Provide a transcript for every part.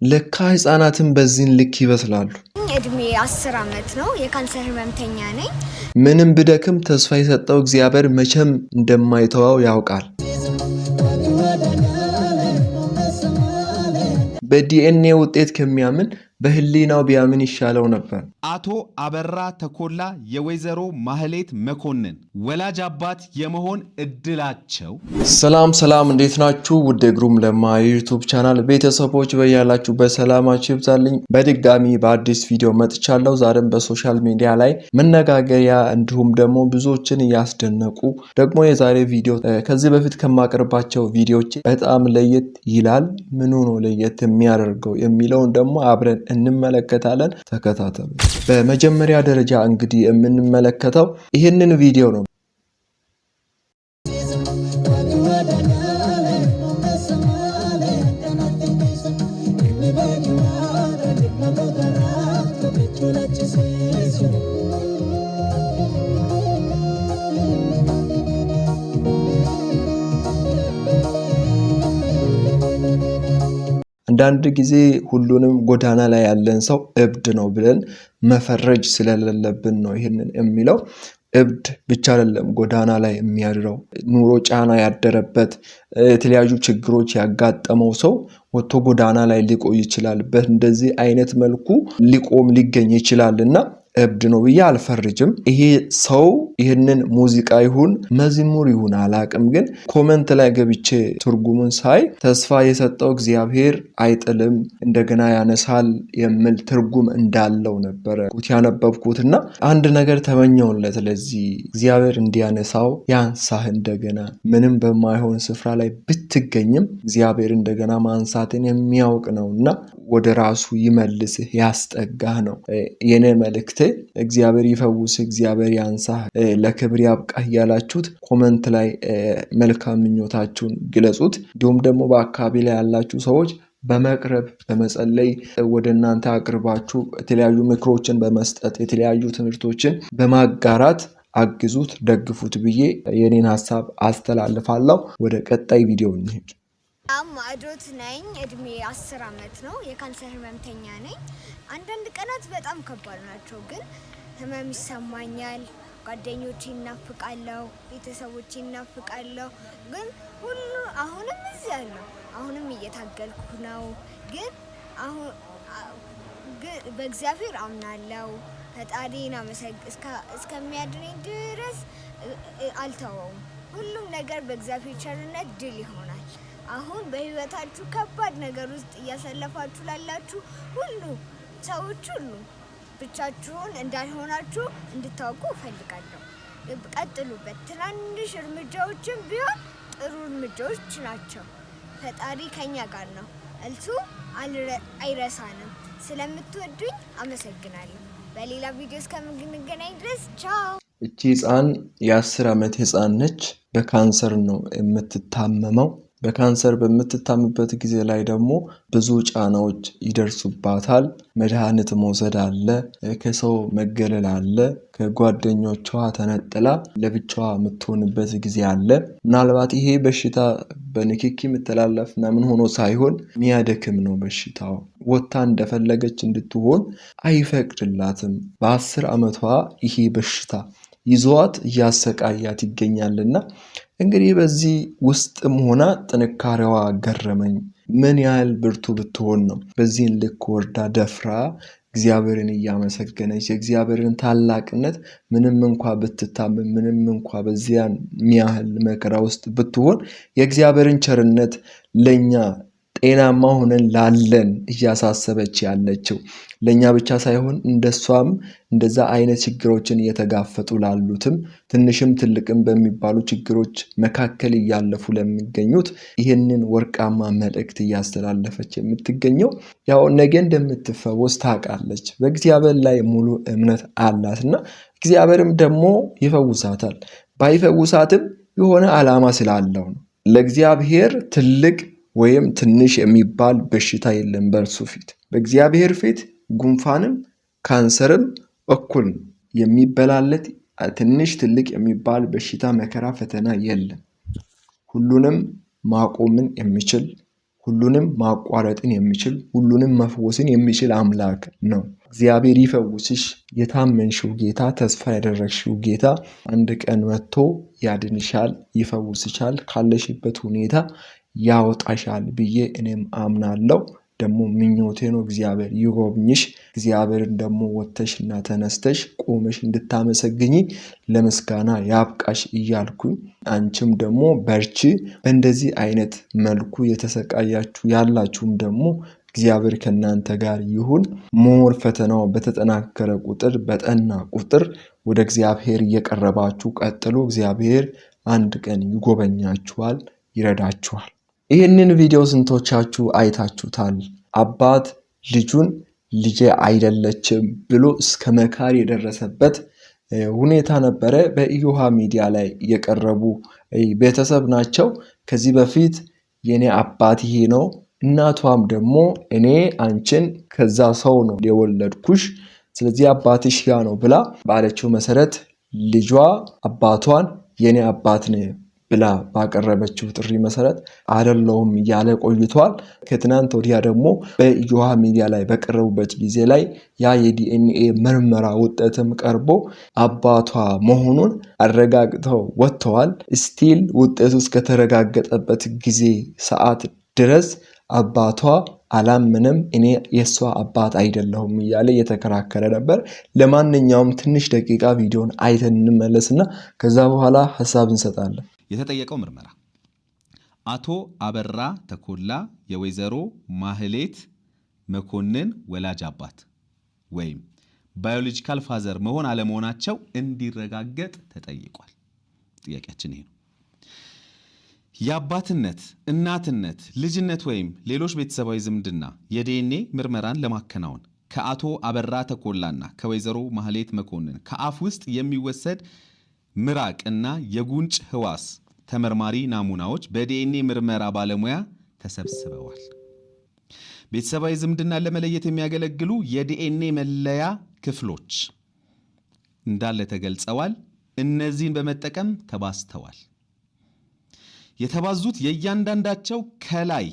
ለካ ህፃናትን በዚህን ልክ ይበስላሉ። እድሜ 10 ዓመት ነው። የካንሰር ህመምተኛ ነኝ። ምንም ብደክም ተስፋ የሰጠው እግዚአብሔር መቼም እንደማይተወው ያውቃል። በዲኤንኤ ውጤት ከሚያምን በህሊናው ቢያምን ይሻለው ነበር። አቶ አበራ ተኮላ የወይዘሮ ማህሌት መኮንን ወላጅ አባት የመሆን እድላቸው። ሰላም እንዴት ናችሁ? ውድ ግሩም ለማ ዩቲዩብ ቻናል ቤተሰቦች በያላችሁበት ሰላማችሁ ይብዛልኝ። በድጋሚ በአዲስ ቪዲዮ መጥቻለሁ። ዛሬም በሶሻል ሚዲያ ላይ መነጋገሪያ እንዲሁም ደግሞ ብዙዎችን እያስደነቁ ደግሞ የዛሬ ቪዲዮ ከዚህ በፊት ከማቀርባቸው ቪዲዮዎች በጣም ለየት ይላል። ምኑ ነው ለየት የሚያደርገው የሚለውን ደግሞ አብረን እንመለከታለን። ተከታተሉ። በመጀመሪያ ደረጃ እንግዲህ የምንመለከተው ይህንን ቪዲዮ ነው። አንዳንድ ጊዜ ሁሉንም ጎዳና ላይ ያለን ሰው እብድ ነው ብለን መፈረጅ ስለሌለብን ነው ይሄንን የሚለው። እብድ ብቻ አይደለም ጎዳና ላይ የሚያድረው፣ ኑሮ ጫና ያደረበት የተለያዩ ችግሮች ያጋጠመው ሰው ወጥቶ ጎዳና ላይ ሊቆይ ይችላል። በእንደዚህ አይነት መልኩ ሊገኝ ይችላልና እብድ ነው ብዬ አልፈርጅም። ይሄ ሰው ይህንን ሙዚቃ ይሁን መዝሙር ይሁን አላቅም፣ ግን ኮመንት ላይ ገብቼ ትርጉሙን ሳይ ተስፋ የሰጠው እግዚአብሔር አይጥልም እንደገና ያነሳል የሚል ትርጉም እንዳለው ነበረ ያነበብኩትና አንድ ነገር ተመኘውለት። ለዚህ እግዚአብሔር እንዲያነሳው ያንሳህ፣ እንደገና ምንም በማይሆን ስፍራ ላይ ብትገኝም እግዚአብሔር እንደገና ማንሳትን የሚያውቅ ነውና ወደ ራሱ ይመልስህ ያስጠጋህ ነው የኔ መልእክት። እግዚአብሔር ይፈውስ፣ እግዚአብሔር ያንሳህ፣ ለክብር ያብቃህ ያላችሁት ኮመንት ላይ መልካም ምኞታችሁን ግለጹት። እንዲሁም ደግሞ በአካባቢ ላይ ያላችሁ ሰዎች በመቅረብ በመጸለይ ወደ እናንተ አቅርባችሁ የተለያዩ ምክሮችን በመስጠት የተለያዩ ትምህርቶችን በማጋራት አግዙት፣ ደግፉት ብዬ የኔን ሐሳብ አስተላልፋለሁ። ወደ ቀጣይ ቪዲዮ እንሂድ። ማዕዶት ነኝ። እድሜ 10 ዓመት ነው። የካንሰር ህመምተኛ ነኝ። አንዳንድ ቀናት በጣም ከባድ ናቸው፣ ግን ህመም ይሰማኛል። ጓደኞቼ እናፍቃለሁ፣ ቤተሰቦቼ እናፍቃለሁ። ግን አሁንም እዚህ አለሁ፣ አሁንም እየታገልኩ ነው። ግን በእግዚአብሔር አምናለሁ። ፈጣሪን እስከሚያድነኝ ድረስ አልተወውም። ሁሉም ነገር በእግዚአብሔር ቸርነት ድል ይሆናል። አሁን በህይወታችሁ ከባድ ነገር ውስጥ እያሳለፋችሁ ላላችሁ ሁሉ ሰዎች ሁሉ ብቻችሁን እንዳልሆናችሁ እንድታውቁ እፈልጋለሁ። ቀጥሉበት። ትናንሽ እርምጃዎችን ቢሆን ጥሩ እርምጃዎች ናቸው። ፈጣሪ ከኛ ጋር ነው። እልሱ አይረሳንም። ስለምትወዱኝ አመሰግናለሁ። በሌላ ቪዲዮ እስከምንገናኝ ድረስ ቻው። እቺ ህፃን የ10 ዓመት ህፃን ነች። በካንሰር ነው የምትታመመው። በካንሰር በምትታምበት ጊዜ ላይ ደግሞ ብዙ ጫናዎች ይደርሱባታል። መድኃኒት መውሰድ አለ፣ ከሰው መገለል አለ፣ ከጓደኞቿ ተነጥላ ለብቻዋ የምትሆንበት ጊዜ አለ። ምናልባት ይሄ በሽታ በንክኪ የምተላለፍ ምን ሆኖ ሳይሆን የሚያደክም ነው። በሽታው ወጥታ እንደፈለገች እንድትሆን አይፈቅድላትም። በ10 ዓመቷ ይሄ በሽታ ይዟት እያሰቃያት ይገኛልና እንግዲህ በዚህ ውስጥም ሆና ጥንካሬዋ ገረመኝ። ምን ያህል ብርቱ ብትሆን ነው በዚህን ልክ ወርዳ ደፍራ እግዚአብሔርን እያመሰገነች የእግዚአብሔርን ታላቅነት ምንም እንኳ ብትታመም ምንም እንኳ በዚያን የሚያህል መከራ ውስጥ ብትሆን የእግዚአብሔርን ቸርነት ለኛ ጤናማ ሆነን ላለን እያሳሰበች ያለችው ለኛ ብቻ ሳይሆን እንደሷም እንደዛ አይነት ችግሮችን እየተጋፈጡ ላሉትም ትንሽም ትልቅም በሚባሉ ችግሮች መካከል እያለፉ ለሚገኙት ይህንን ወርቃማ መልእክት እያስተላለፈች የምትገኘው ያው ነገ እንደምትፈወስ ታውቃለች። በእግዚአብሔር ላይ ሙሉ እምነት አላትና እግዚአብሔርም ደግሞ ይፈውሳታል። ባይፈውሳትም የሆነ ዓላማ ስላለው ነው። ለእግዚአብሔር ትልቅ ወይም ትንሽ የሚባል በሽታ የለም በእርሱ ፊት። በእግዚአብሔር ፊት ጉንፋንም ካንሰርም እኩል የሚበላለት ትንሽ ትልቅ የሚባል በሽታ መከራ ፈተና የለም። ሁሉንም ማቆምን የሚችል ሁሉንም ማቋረጥን የሚችል ሁሉንም መፈወስን የሚችል አምላክ ነው። እግዚአብሔር ይፈውስሽ። የታመንሽው ጌታ፣ ተስፋ ያደረግሽው ጌታ አንድ ቀን መጥቶ ያድንሻል፣ ይፈውስሻል፣ ካለሽበት ሁኔታ ያወጣሻል ብዬ እኔም አምናለሁ። ደግሞ ምኞቴ ነው። እግዚአብሔር ይጎብኝሽ። እግዚአብሔርን ደግሞ ወጥተሽና ተነስተሽ ቆመሽ እንድታመሰግኝ ለምስጋና ያብቃሽ እያልኩኝ አንቺም ደግሞ በርቺ። በእንደዚህ አይነት መልኩ የተሰቃያችሁ ያላችሁም ደግሞ እግዚአብሔር ከእናንተ ጋር ይሁን። ሞር ፈተናው በተጠናከረ ቁጥር በጠና ቁጥር ወደ እግዚአብሔር እየቀረባችሁ ቀጥሎ እግዚአብሔር አንድ ቀን ይጎበኛችኋል፣ ይረዳችኋል። ይህንን ቪዲዮ ስንቶቻችሁ አይታችሁታል? አባት ልጁን ልጄ አይደለችም ብሎ እስከ መካር የደረሰበት ሁኔታ ነበረ። በኢዮሃ ሚዲያ ላይ የቀረቡ ቤተሰብ ናቸው። ከዚህ በፊት የኔ አባት ይሄ ነው፣ እናቷም ደግሞ እኔ አንቺን ከዛ ሰው ነው የወለድኩሽ፣ ስለዚህ አባትሽ ያ ነው ብላ ባለችው መሰረት ልጇ አባቷን የኔ አባት ነው ብላ ባቀረበችው ጥሪ መሰረት አይደለሁም እያለ ቆይቷል። ከትናንት ወዲያ ደግሞ በኢዮሃ ሚዲያ ላይ በቀረቡበት ጊዜ ላይ ያ የዲኤንኤ ምርመራ ውጤትም ቀርቦ አባቷ መሆኑን አረጋግጠው ወጥተዋል። ስቲል ውጤቱ እስከተረጋገጠበት ጊዜ ሰዓት ድረስ አባቷ አላምንም፣ እኔ የሷ አባት አይደለሁም እያለ እየተከራከረ ነበር። ለማንኛውም ትንሽ ደቂቃ ቪዲዮን አይተን እንመለስና ከዛ በኋላ ሀሳብ እንሰጣለን። የተጠየቀው ምርመራ አቶ አበራ ተኮላ የወይዘሮ ማህሌት መኮንን ወላጅ አባት ወይም ባዮሎጂካል ፋዘር መሆን አለመሆናቸው እንዲረጋገጥ ተጠይቋል። ጥያቄያችን ይሄ ነው። የአባትነት፣ እናትነት፣ ልጅነት ወይም ሌሎች ቤተሰባዊ ዝምድና የዲኤንኤ ምርመራን ለማከናወን ከአቶ አበራ ተኮላና ከወይዘሮ ማህሌት መኮንን ከአፍ ውስጥ የሚወሰድ ምራቅ እና የጉንጭ ህዋስ ተመርማሪ ናሙናዎች በዲኤንኤ ምርመራ ባለሙያ ተሰብስበዋል። ቤተሰባዊ ዝምድናን ለመለየት የሚያገለግሉ የዲኤንኤ መለያ ክፍሎች እንዳለ ተገልጸዋል። እነዚህን በመጠቀም ተባዝተዋል። የተባዙት የእያንዳንዳቸው ከላይ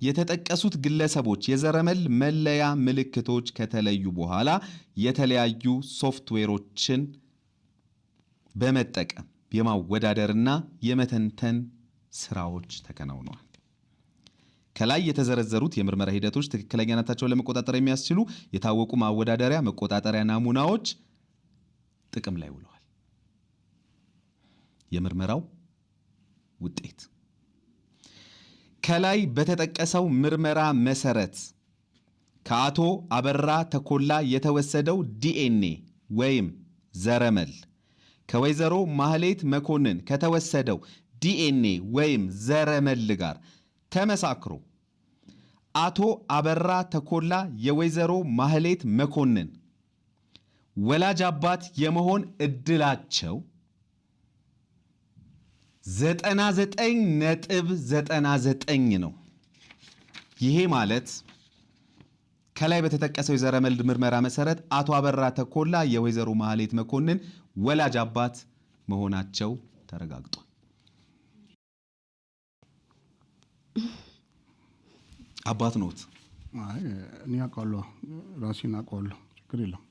የተጠቀሱት ግለሰቦች የዘረመል መለያ ምልክቶች ከተለዩ በኋላ የተለያዩ ሶፍትዌሮችን በመጠቀም የማወዳደርና የመተንተን ስራዎች ተከናውነዋል። ከላይ የተዘረዘሩት የምርመራ ሂደቶች ትክክለኛነታቸውን ለመቆጣጠር የሚያስችሉ የታወቁ ማወዳደሪያ መቆጣጠሪያ ናሙናዎች ጥቅም ላይ ውለዋል። የምርመራው ውጤት ከላይ በተጠቀሰው ምርመራ መሰረት ከአቶ አበራ ተኮላ የተወሰደው ዲኤንኤ ወይም ዘረመል ከወይዘሮ ማህሌት መኮንን ከተወሰደው ዲኤንኤ ወይም ዘረመል ጋር ተመሳክሮ አቶ አበራ ተኮላ የወይዘሮ ማህሌት መኮንን ወላጅ አባት የመሆን እድላቸው 99.99 ነው። ይሄ ማለት ከላይ በተጠቀሰው የዘረመል ምርመራ መሰረት አቶ አበራ ተኮላ የወይዘሮ ማህሌት መኮንን ወላጅ አባት መሆናቸው ተረጋግጧል። አባት ነዎት? እኔ አውቃለሁ፣ ራሴን አውቃለሁ። ችግር የለም።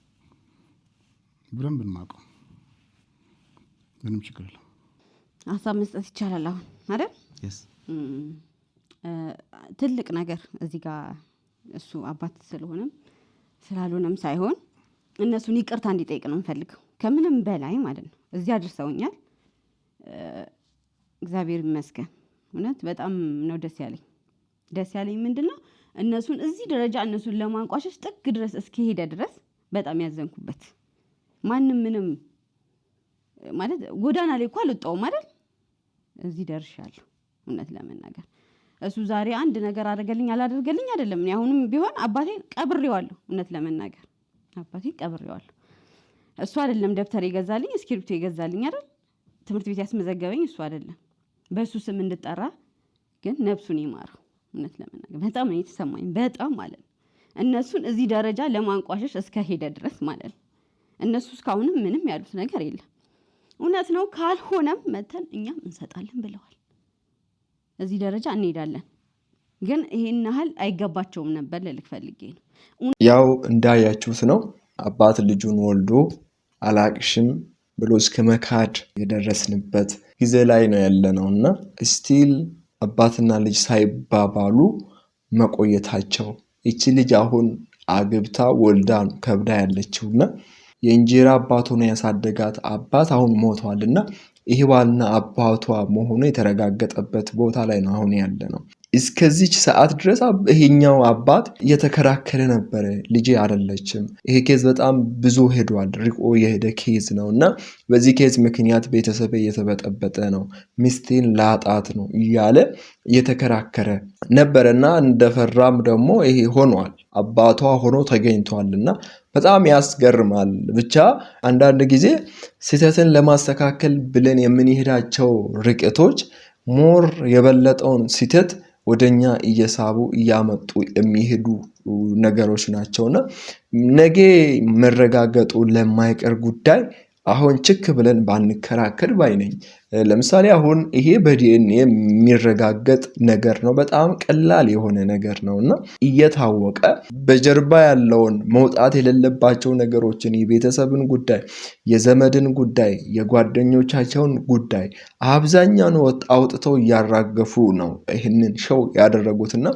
ብለን ብንማቀው ምንም ችግር የለም። ሀሳብ መስጠት ይቻላል አሁን አይደል? ትልቅ ነገር እዚህ ጋር እሱ አባት ስለሆነም ስላልሆነም ሳይሆን እነሱን ይቅርታ እንዲጠይቅ ነው የምፈልገው። ከምንም በላይ ማለት ነው። እዚህ አድርሰውኛል። እግዚአብሔር ይመስገን። እውነት በጣም ነው ደስ ያለኝ ምንድነው እነሱን እዚህ ደረጃ እነሱን ለማንቋሸሽ ጥግ ድረስ እስኪሄደ ድረስ በጣም ያዘንኩበት። ማንም ምንም ማለት ጎዳና ላይ እንኳን አልወጣሁም አይደል? እዚህ ደርሻለሁ። እውነት ለመናገር እሱ ዛሬ አንድ ነገር አደረገልኝ አላደረገልኝ አይደለም። እኔ አሁንም ቢሆን አባቴን ቀብሬዋለሁ። እውነት ለመናገር አባቴን ቀብሬዋለሁ። እሱ አይደለም ደብተር የገዛልኝ እስክሪፕቶ የገዛልኝ አይደል? ትምህርት ቤት ያስመዘገበኝ እሱ አይደለም። በሱ ስም እንድጠራ ግን ነፍሱን ይማረው። እውነት ለመናገር በጣም ነው የተሰማኝ። በጣም ማለት እነሱን እዚህ ደረጃ ለማንቋሸሽ እስከ ሄደ ድረስ ማለት እነሱ እስካሁንም ምንም ያሉት ነገር የለም። እውነት ነው ካልሆነም መተን እኛም እንሰጣለን ብለዋል። እዚህ ደረጃ እንሄዳለን። ግን ይሄን ያህል አይገባቸውም ነበር ልልክ ፈልጌ ነው። ያው እንዳያችሁት ነው አባት ልጁን ወልዶ አላቅሽም ብሎ እስከ መካድ የደረስንበት ጊዜ ላይ ነው ያለነው እና ስቲል አባትና ልጅ ሳይባባሉ መቆየታቸው እቺ ልጅ አሁን አግብታ ወልዳ ከብዳ ያለችውና የእንጀራ አባቱ ነው ያሳደጋት አባት አሁን ሞቷልና ይሄ ባልና አባቷ መሆኑ የተረጋገጠበት ቦታ ላይ ነው አሁን ያለነው። እስከዚች ሰዓት ድረስ ይሄኛው አባት እየተከራከረ ነበረ። ልጄ አይደለችም፣ ይሄ ኬዝ በጣም ብዙ ሄዷል፣ ርቆ የሄደ ኬዝ ነው እና በዚህ ኬዝ ምክንያት ቤተሰብ እየተበጠበጠ ነው፣ ሚስቴን ላጣት ነው እያለ እየተከራከረ ነበረና እንደፈራም ደግሞ ይሄ ሆኗል፣ አባቷ ሆኖ ተገኝቷልና በጣም ያስገርማል። ብቻ አንዳንድ ጊዜ ስህተትን ለማስተካከል ብለን የምንሄዳቸው ርቀቶች ሞር የበለጠውን ስህተት ወደኛ እየሳቡ እያመጡ የሚሄዱ ነገሮች ናቸውና ነገ መረጋገጡ ለማይቀር ጉዳይ አሁን ችክ ብለን ባንከራከር ባይ ነኝ። ለምሳሌ አሁን ይሄ በዲኤንኤ የሚረጋገጥ ነገር ነው፣ በጣም ቀላል የሆነ ነገር ነውና እየታወቀ በጀርባ ያለውን መውጣት የሌለባቸው ነገሮችን የቤተሰብን ጉዳይ፣ የዘመድን ጉዳይ፣ የጓደኞቻቸውን ጉዳይ አብዛኛውን አውጥተው እያራገፉ ነው ይህንን ሾው ያደረጉትና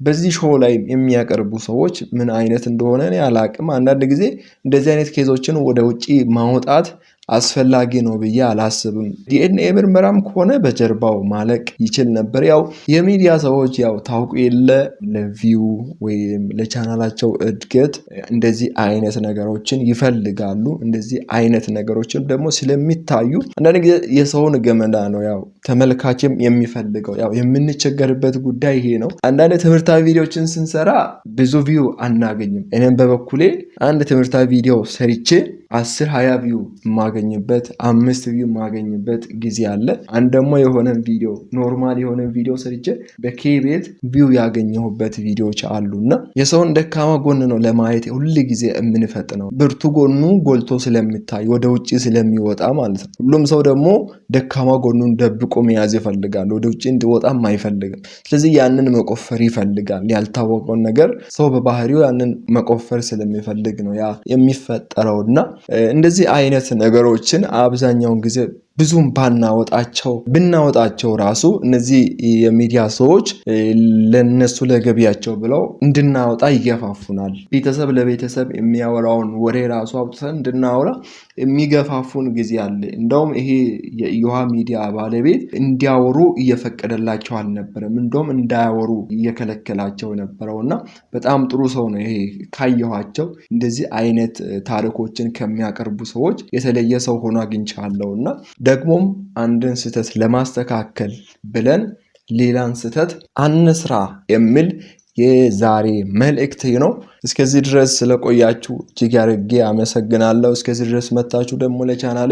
በዚህ ሾው ላይ የሚያቀርቡ ሰዎች ምን አይነት እንደሆነ እኔ አላቅም። አንዳንድ ጊዜ እንደዚህ አይነት ኬዞችን ወደ ውጪ ማውጣት አስፈላጊ ነው ብዬ አላስብም። ዲኤንኤ ምርመራም ከሆነ በጀርባው ማለቅ ይችል ነበር። ያው የሚዲያ ሰዎች ያው ታውቁ የለ ለቪው ወይም ለቻናላቸው እድገት እንደዚህ አይነት ነገሮችን ይፈልጋሉ። እንደዚህ አይነት ነገሮችን ደግሞ ስለሚታዩ አንዳንድ ጊዜ የሰውን ገመዳ ነው ያው ተመልካችም የሚፈልገው። ያው የምንቸገርበት ጉዳይ ይሄ ነው። አንዳንድ ትምህርታዊ ቪዲዮችን ስንሰራ ብዙ ቪው አናገኝም። እኔም በበኩሌ አንድ ትምህርታዊ ቪዲዮ ሰርቼ 10-20 ቪው ማገኝበት 5 ቪው ማገኝበት ጊዜ አለ። አንድ ደግሞ የሆነ ቪዲዮ ኖርማል የሆነ ቪዲዮ ሰርቼ በኬቤት ቪው ያገኘሁበት ቪዲዮዎች አሉና የሰውን ደካማ ጎን ነው ለማየት ሁሉ ጊዜ የምንፈጥነው። ብርቱ ጎኑ ጎልቶ ስለሚታይ ወደ ውጪ ስለሚወጣ ማለት ነው። ሁሉም ሰው ደግሞ ደካማ ጎኑን ደብቆ መያዝ ይፈልጋል፣ ወደ ውጪ እንዲወጣም አይፈልግም። ስለዚህ ያንን መቆፈር ይፈልጋል። ያልታወቀውን ነገር ሰው በባህሪው ያንን መቆፈር ስለሚፈልግ ነው ያ የሚፈጠረውና እንደዚህ አይነት ነገሮችን አብዛኛውን ጊዜ ብዙም ብናወጣቸው ራሱ እነዚህ የሚዲያ ሰዎች ለነሱ ለገቢያቸው ብለው እንድናወጣ ይገፋፉናል። ቤተሰብ ለቤተሰብ የሚያወራውን ወሬ ራሱ አውጥተን እንድናወራ የሚገፋፉን ጊዜ አለ። እንደውም ይሄ የኢዮሃ ሚዲያ ባለቤት እንዲያወሩ እየፈቀደላቸው አልነበረም፣ እንደውም እንዳያወሩ እየከለከላቸው ነበረውና በጣም ጥሩ ሰው ነው ይሄ። ካየኋቸው እንደዚህ አይነት ታሪኮችን ከሚያቀርቡ ሰዎች የተለየ ሰው ሆኖ አግኝቻለሁና ደግሞም አንድን ስህተት ለማስተካከል ብለን ሌላን ስህተት አንስራ የሚል የዛሬ መልእክት ነው። እስከዚህ ድረስ ስለቆያችሁ እጅግ አድርጌ አመሰግናለሁ። እስከዚህ ድረስ መታችሁ ደግሞ ለቻናሌ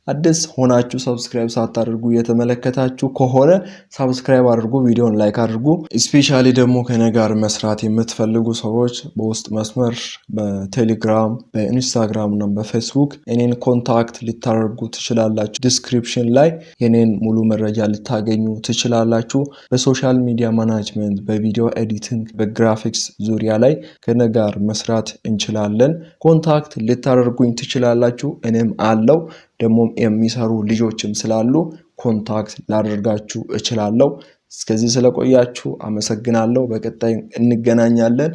አዲስ ሆናችሁ ሰብስክራይብ ሳታደርጉ እየተመለከታችሁ ከሆነ ሰብስክራይብ አድርጉ፣ ቪዲዮን ላይክ አድርጉ። ስፔሻሊ ደግሞ ከኔ ጋር መስራት የምትፈልጉ ሰዎች በውስጥ መስመር በቴሌግራም፣ በኢንስታግራም እና በፌስቡክ እኔን ኮንታክት ልታደርጉ ትችላላችሁ። ዲስክሪፕሽን ላይ የኔን ሙሉ መረጃ ልታገኙ ትችላላችሁ። በሶሻል ሚዲያ ማናጅመንት፣ በቪዲዮ ኤዲቲንግ፣ በግራፊክስ ዙሪያ ላይ ከኔ ጋር መስራት እንችላለን። ኮንታክት ልታደርጉኝ ትችላላችሁ። እኔም አለው ደግሞ የሚሰሩ ልጆችም ስላሉ ኮንታክት ላደርጋችሁ እችላለሁ። እስከዚህ ስለቆያችሁ አመሰግናለሁ። በቀጣይ እንገናኛለን።